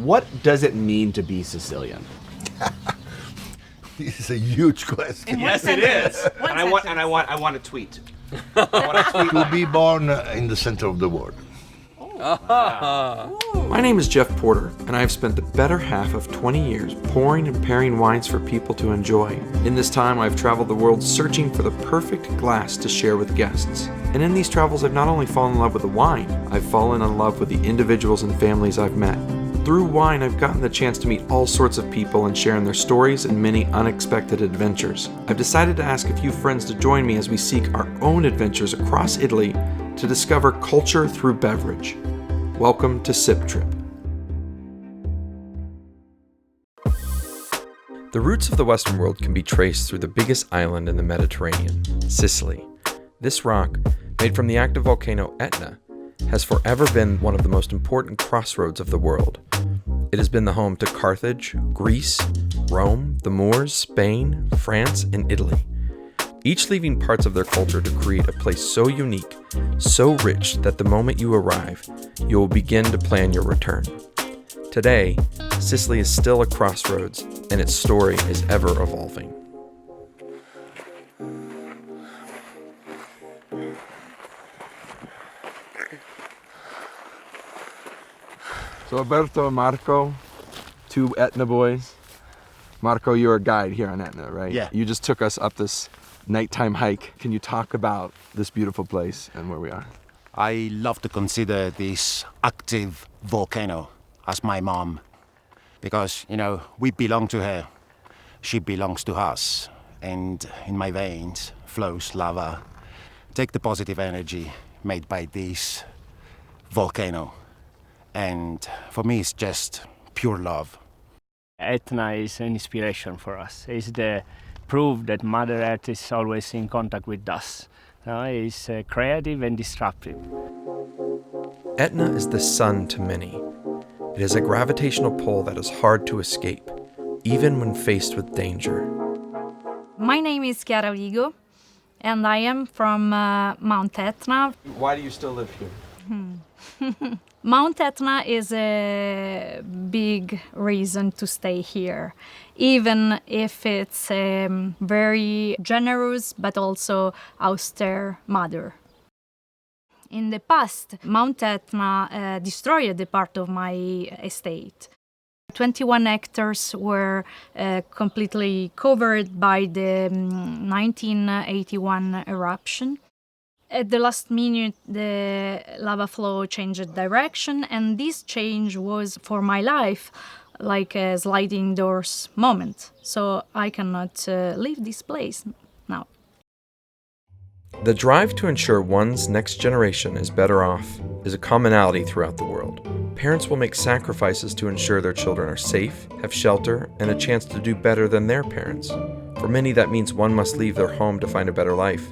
What does it mean to be Sicilian? This is a huge question. Yes, it is. And I want a tweet. To be born in the center of the world. My name is Jeff Porter, and I have spent the better half of 20 years pouring and pairing wines for people to enjoy. In this time, I've traveled the world searching for the perfect glass to share with guests. And in these travels, I've not only fallen in love with the wine, I've fallen in love with the individuals and families I've met. Through wine, I've gotten the chance to meet all sorts of people and share in their stories and many unexpected adventures. I've decided to ask a few friends to join me as we seek our own adventures across Italy to discover culture through beverage. Welcome to Sip Trip. The roots of the Western world can be traced through the biggest island in the Mediterranean, Sicily. This rock, made from the active volcano Etna, has forever been one of the most important crossroads of the world. It has been the home to Carthage, Greece, Rome, the Moors, Spain, France, and Italy. Each leaving parts of their culture to create a place so unique, so rich that the moment you arrive, you will begin to plan your return. Today, Sicily is still a crossroads, and its story is ever evolving. So Alberto and Marco, two Etna boys. Marco, you're a guide here on Etna, right? Yeah. You just took us up this nighttime hike. Can you talk about this beautiful place and where we are? I love to consider this active volcano as my mom because, we belong to her. She belongs to us. And in my veins flows lava. Take the positive energy made by this volcano. And for me, it's just pure love. Etna is an inspiration for us. It's the proof that Mother Earth is always in contact with us. It's creative and disruptive. Etna is the sun to many. It is a gravitational pull that is hard to escape, even when faced with danger. My name is Chiara Vigo, and I am from Mount Etna. Why do you still live here? Mount Etna is a big reason to stay here, even if it's a very generous but also austere mother. In the past, Mount Etna destroyed a part of my estate. 21 hectares were completely covered by the 1981 eruption. At the last minute, the lava flow changed direction, and this change was, for my life, like a sliding doors moment. So I cannot leave this place now. The drive to ensure one's next generation is better off is a commonality throughout the world. Parents will make sacrifices to ensure their children are safe, have shelter, and a chance to do better than their parents. For many, that means one must leave their home to find a better life.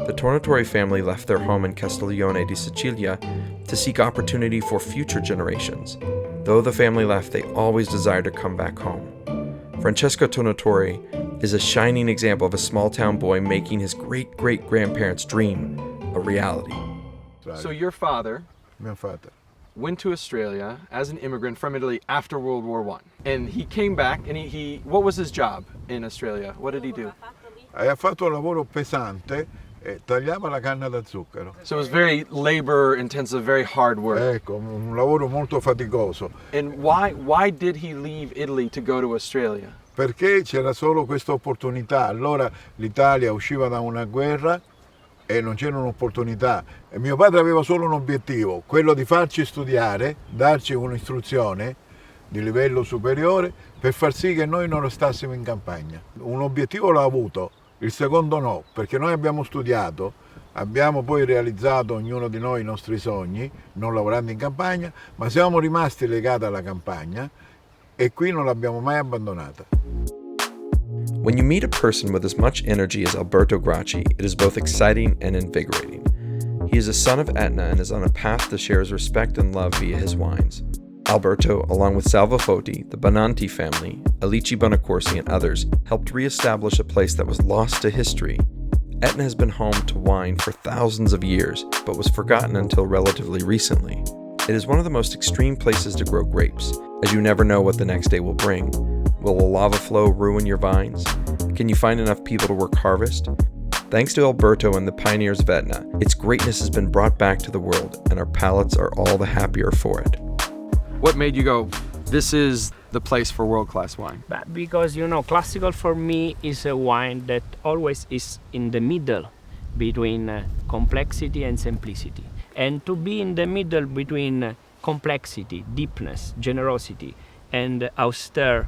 The Tornatori family left their home in Castiglione di Sicilia to seek opportunity for future generations. Though the family left, they always desired to come back home. Francesco Tornatori is a shining example of a small-town boy making his great-great-grandparents' dream a reality. So your father went to Australia as an immigrant from Italy after World War I. And he came back, and he what was his job in Australia? What did he do? Ha fatto un lavoro pesante e tagliava la canna da zucchero. So it was very labor-intensive, very hard work. Ecco, un lavoro molto faticoso. And why did he leave Italy to go to Australia? Perché c'era solo questa opportunità. Allora l'Italia usciva da una guerra e non c'era un'opportunità. E mio padre aveva solo un obiettivo, quello di farci studiare, darci un'istruzione di livello superiore per far sì che noi non restassimo in campagna. Un obiettivo l'ha avuto, il secondo no, perché noi abbiamo studiato, abbiamo poi realizzato ognuno di noi i nostri sogni, non lavorando in campagna, ma siamo rimasti legati alla campagna e qui non l'abbiamo mai abbandonata. When you meet a person with as much energy as Alberto Gracci, it is both exciting and invigorating. He is a son of Etna and is on a path to share his respect and love via his wines. Alberto, along with Salvo Foti, the Bonanti family, Alici Bonacorsi, and others, helped re-establish a place that was lost to history. Etna has been home to wine for thousands of years, but was forgotten until relatively recently. It is one of the most extreme places to grow grapes, as you never know what the next day will bring. Will a lava flow ruin your vines? Can you find enough people to work harvest? Thanks to Alberto and the pioneers of Etna, its greatness has been brought back to the world, and our palates are all the happier for it. What made you go, this is the place for world-class wine? But because, classical for me is a wine that always is in the middle between complexity and simplicity. And to be in the middle between complexity, deepness, generosity, and austere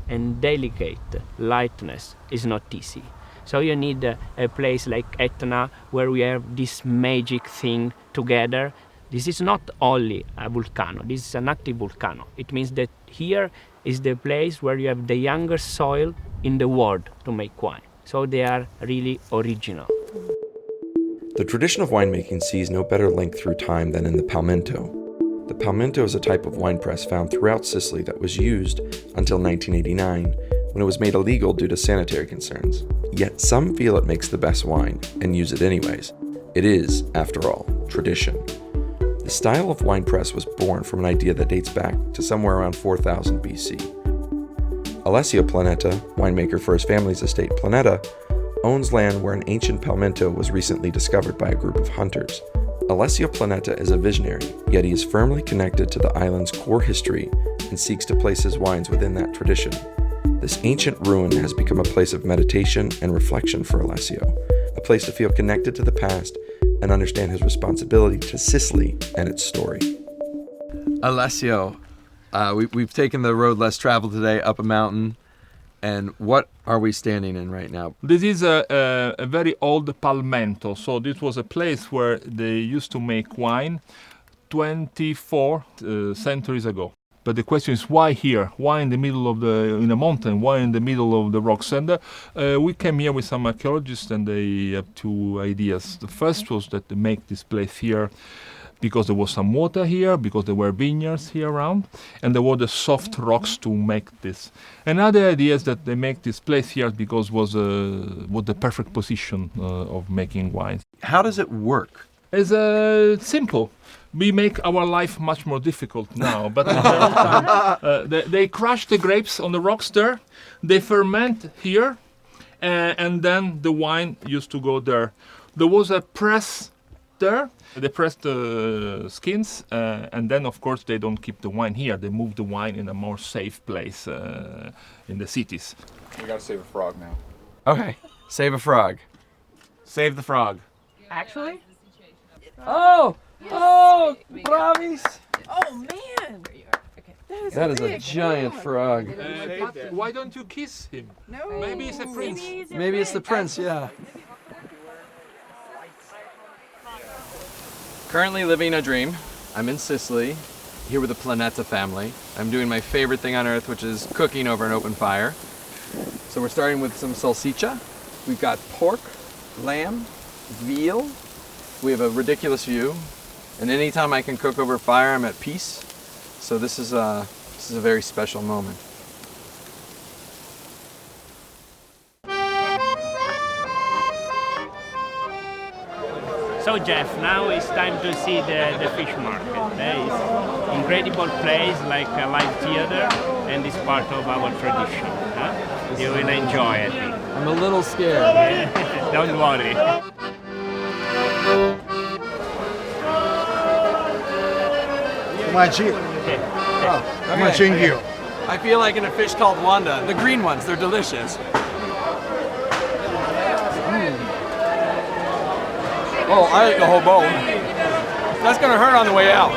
and delicate lightness is not easy. So you need a place like Etna where we have this magic thing together. This is not only a volcano, this is an active volcano. It means that here is the place where you have the youngest soil in the world to make wine. So they are really original. The tradition of winemaking sees no better link through time than in the palmento. The palmento is a type of wine press found throughout Sicily that was used until 1989, when it was made illegal due to sanitary concerns. Yet some feel it makes the best wine and use it anyways. It is, after all, tradition. The style of wine press was born from an idea that dates back to somewhere around 4000 BC. Alessio Planeta, winemaker for his family's estate Planeta, owns land where an ancient palmento was recently discovered by a group of hunters. Alessio Planeta is a visionary, yet he is firmly connected to the island's core history and seeks to place his wines within that tradition. This ancient ruin has become a place of meditation and reflection for Alessio, a place to feel connected to the past and understand his responsibility to Sicily and its story. Alessio, we've taken the road less traveled today up a mountain, and what are we standing in right now? This is a very old palmento. So this was a place where they used to make wine 24 centuries ago. But the question is, why here? Why in the middle of in a mountain? Why in the middle of the rocks? And we came here with some archaeologists, and they have two ideas. The first was that they make this place here because there was some water here, because there were vineyards here around, and there were the soft rocks to make this. Another idea is that they make this place here because was the perfect position of making wine. How does it work? It's simple. We make our life much more difficult now, but at the time, they crush the grapes on the rocks there, they ferment here, and then the wine used to go there. There was a press there. They press the skins, and then of course they don't keep the wine here. They move the wine in a more safe place in the cities. We gotta save a frog now. Okay, save a frog. Save the frog. Actually? Oh, bravis! Oh man! That is a giant frog. But why don't you kiss him? No. Maybe it's a prince. Maybe it's the prince, yeah. Currently living a dream. I'm in Sicily, here with the Planeta family. I'm doing my favorite thing on earth, which is cooking over an open fire. So we're starting with some salsiccia. We've got pork, lamb, veal. We have a ridiculous view. And anytime I can cook over fire, I'm at peace. So this is a very special moment. So Jeff, now it's time to see the fish market. There is incredible place like a live theater, and it's part of our tradition. Huh? You will enjoy it. I'm a little scared. Don't worry. I feel like in a fish called Wanda. The green ones, they're delicious. Oh, I ate the whole bowl. That's gonna hurt on the way out.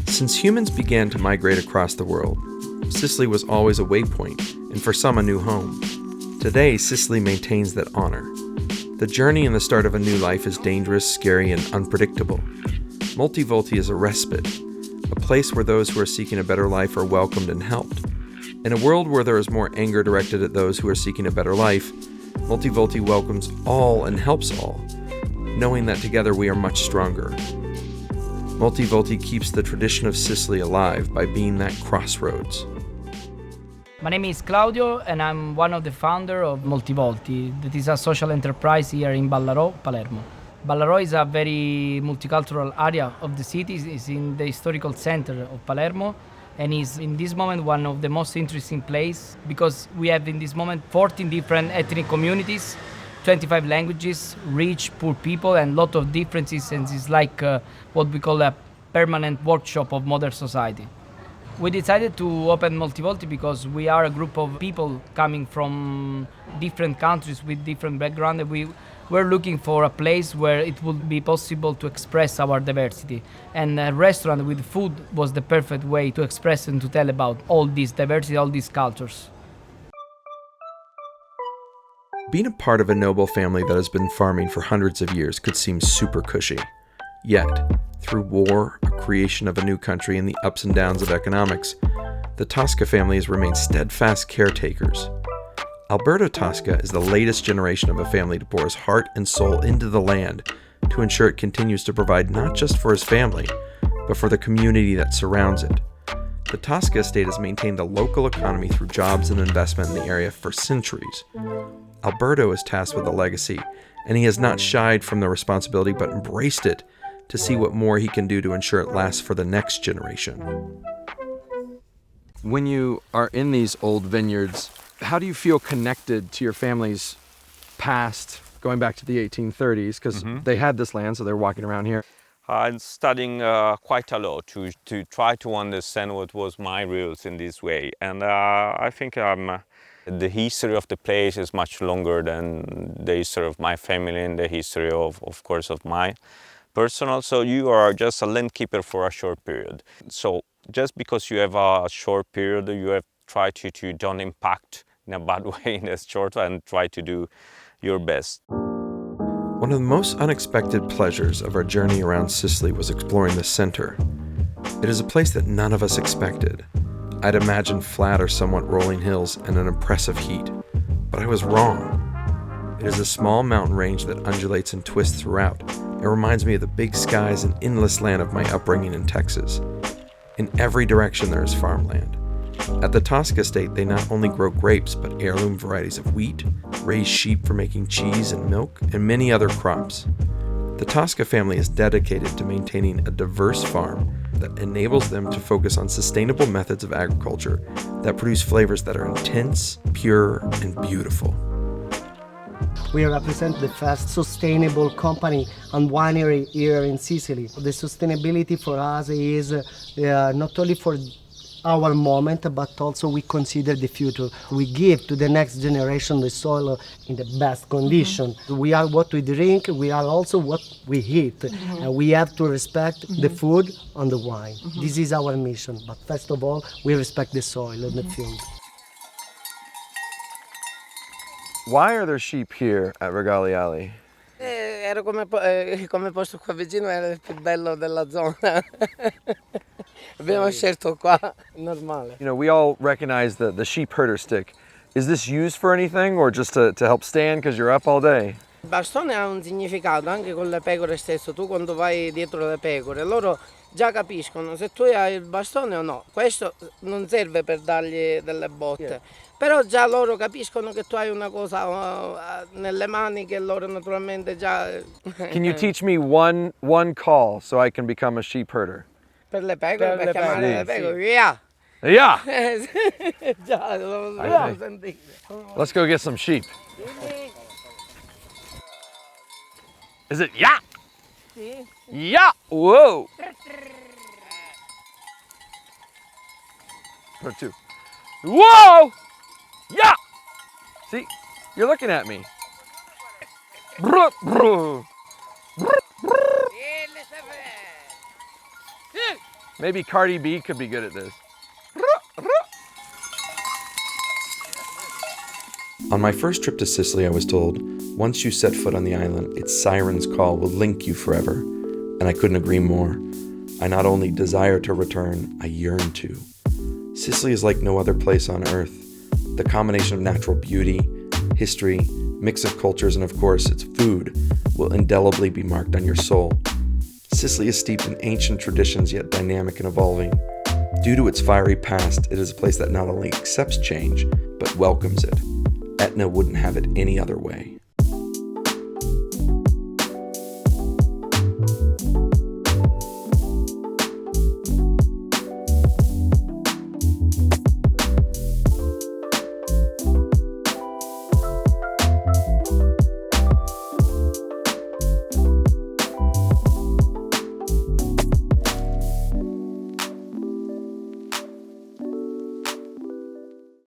Since humans began to migrate across the world, Sicily was always a waypoint, and for some a new home. Today, Sicily maintains that honor. The journey and the start of a new life is dangerous, scary, and unpredictable. Multivolti is a respite, a place where those who are seeking a better life are welcomed and helped. In a world where there is more anger directed at those who are seeking a better life, Multivolti welcomes all and helps all, knowing that together we are much stronger. Multivolti keeps the tradition of Sicily alive by being that crossroads. My name is Claudio, and I'm one of the founders of Multivolti, that is a social enterprise here in Ballarò, Palermo. Ballarò is a very multicultural area of the city. It's in the historical center of Palermo, and is in this moment one of the most interesting places because we have in this moment 14 different ethnic communities, 25 languages, rich, poor people, and a lot of differences, and it's like what we call a permanent workshop of modern society. We decided to open Multivolti because we are a group of people coming from different countries with different backgrounds, and we were looking for a place where it would be possible to express our diversity. And a restaurant with food was the perfect way to express and to tell about all this diversity, all these cultures. Being a part of a noble family that has been farming for hundreds of years could seem super cushy. Yet, through war, a creation of a new country, and the ups and downs of economics, the Tosca family has remained steadfast caretakers. Alberto Tosca is the latest generation of a family to pour his heart and soul into the land to ensure it continues to provide not just for his family, but for the community that surrounds it. The Tosca estate has maintained the local economy through jobs and investment in the area for centuries. Alberto is tasked with a legacy, and he has not shied from the responsibility but embraced it to see what more he can do to ensure it lasts for the next generation. When you are in these old vineyards, how do you feel connected to your family's past, going back to the 1830s? Because they had this land, so they're walking around here. I'm studying quite a lot to try to understand what was my roots in this way. And I think the history of the place is much longer than the history of my family and the history of course, of my personal. So you are just a land keeper for a short period. So just because you have a short period, you have tried to don't impact in a bad way in this short and try to do your best. One of the most unexpected pleasures of our journey around Sicily was exploring the center. It is a place that none of us expected. I'd imagined flat or somewhat rolling hills and an oppressive heat, but I was wrong. It is a small mountain range that undulates and twists throughout. It reminds me of the big skies and endless land of my upbringing in Texas. In every direction there is farmland. At the Tosca estate, they not only grow grapes, but heirloom varieties of wheat, raise sheep for making cheese and milk, and many other crops. The Tosca family is dedicated to maintaining a diverse farm that enables them to focus on sustainable methods of agriculture that produce flavors that are intense, pure, and beautiful. We represent the first sustainable company and winery here in Sicily. The sustainability for us is not only for our moment, but also we consider the future. We give to the next generation the soil in the best condition. We are what we drink, we are also what we eat. And we have to respect the food and the wine. This is our mission, but first of all, we respect the soil and the field. Why are there sheep here at Regali Alley? Era come posto qua vicino, era il più bello della zona. Abbiamo scelto qua, normale. You know, we all recognize the sheep herder stick. Is this used for anything or just to help stand because you're up all day? Il bastone ha un significato anche con le pecore stesso. Tu quando vai dietro le pecore, loro già capiscono se tu hai il bastone o no. Questo non serve per dargli delle botte. Però già loro capiscono che tu hai una cosa nelle mani che loro naturalmente già... Can you teach me one call so I can become a sheep herder? Per le pecore, per chiamare le pecore, Yeah! Già, lo dobbiamo sentire. Let's go get some sheep. Is it yeah? Sì. Yeah! Whoa! Put two. Whoa! Yeah! See, you're looking at me. Maybe Cardi B could be good at this. On my first trip to Sicily, I was told, once you set foot on the island, its siren's call will link you forever. And I couldn't agree more. I not only desire to return, I yearn to. Sicily is like no other place on earth. The combination of natural beauty, history, mix of cultures, and of course, its food will indelibly be marked on your soul. Sicily is steeped in ancient traditions, yet dynamic and evolving. Due to its fiery past, it is a place that not only accepts change, but welcomes it. Etna wouldn't have it any other way.